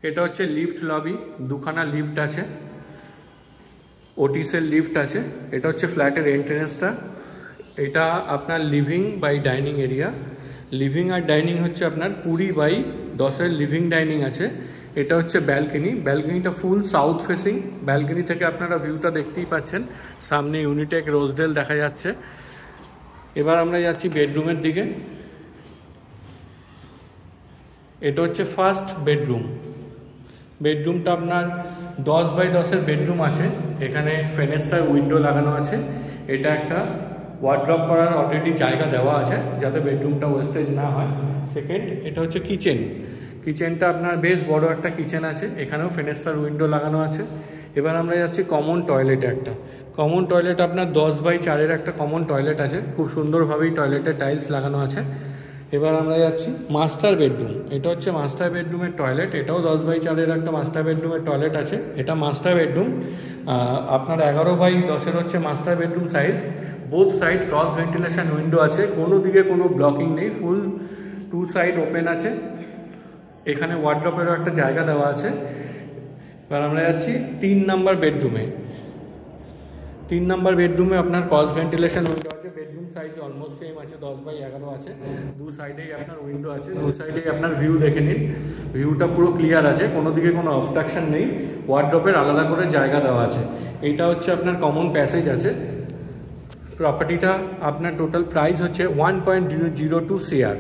এটা হচ্ছে lift lobby, দুখানা লিফট আছে, ওটিসের লিফট আছে। এটা হচ্ছে ফ্ল্যাটের এন্ট্রেন্সটা। এটা আপনার living by dining area. Living আর ডাইনিং হচ্ছে আপনার 20/10 লিভিং ডাইনিং আছে। এটা হচ্ছে ব্যালকনি। ব্যালকনিটা ফুল সাউথ ফেসিং। ব্যালকনি থেকে আপনারা ভিউটা দেখতেই পাচ্ছেন, সামনে ইউনিটেক রোজডেল দেখা যাচ্ছে। এবার আমরা যাচ্ছি বেডরুমের দিকে। এটা হচ্ছে ফার্স্ট বেডরুম। বেডরুমটা আপনার 10/10 বেডরুম আছে। এখানে ফেনেস্টার উইন্ডো লাগানো আছে। এটা একটা ওয়ার্ড্রপ করার অলরেডি জায়গা দেওয়া আছে, যাতে বেডরুমটা ওয়েস্টেজ না হয়। সেকেন্ড, এটা হচ্ছে কিচেন। কিচেনটা আপনার বেশ বড় একটা কিচেন আছে, এখানেও ফেনেস্টার উইন্ডো লাগানো আছে। এবার আমরা যাচ্ছি কমন টয়লেটে। একটা কমন টয়লেট আপনার 10/4 একটা কমন টয়লেট আছে, খুব সুন্দরভাবেই টয়লেটে টাইলস লাগানো আছে। এবার আমরা যাচ্ছি মাস্টার বেডরুম। এটা হচ্ছে মাস্টার বেডরুমের টয়লেট। এটাও 10/4 একটা মাস্টার বেডরুমের টয়লেট আছে। এটা মাস্টার বেডরুম আপনার 11/10 হচ্ছে master bedroom size. Both side cross ventilation window আছে, কোনো দিকে কোনো ব্লকিং নেই, ফুল 2 সাইড ওপেন আছে। এখানে ওয়ার্ড্রপেরও একটা জায়গা দেওয়া আছে। এবার আমরা যাচ্ছি 3 নাম্বার বেডরুমে। 3 নাম্বার বেডরুমে আপনার ক্রস ভেন্টিলেশন উইন্ডো আছে। বেডরুম সাইজ অলমোস্ট সেম আছে, 10/11 আছে। 2 সাইডেই আপনার উইন্ডো আছে, 2 সাইডেই আপনার ভিউ দেখে নিন। ভিউটা পুরো ক্লিয়ার আছে, কোনো দিকে কোনো অবস্ট্রাকশন নেই। ওয়ার্ড্রপের আলাদা করে জায়গা দেওয়া আছে। এইটা হচ্ছে আপনার কমন প্যাসেজ আছে। প্রপার্টিটা আপনার টোটাল প্রাইস হচ্ছে 1.02 CR।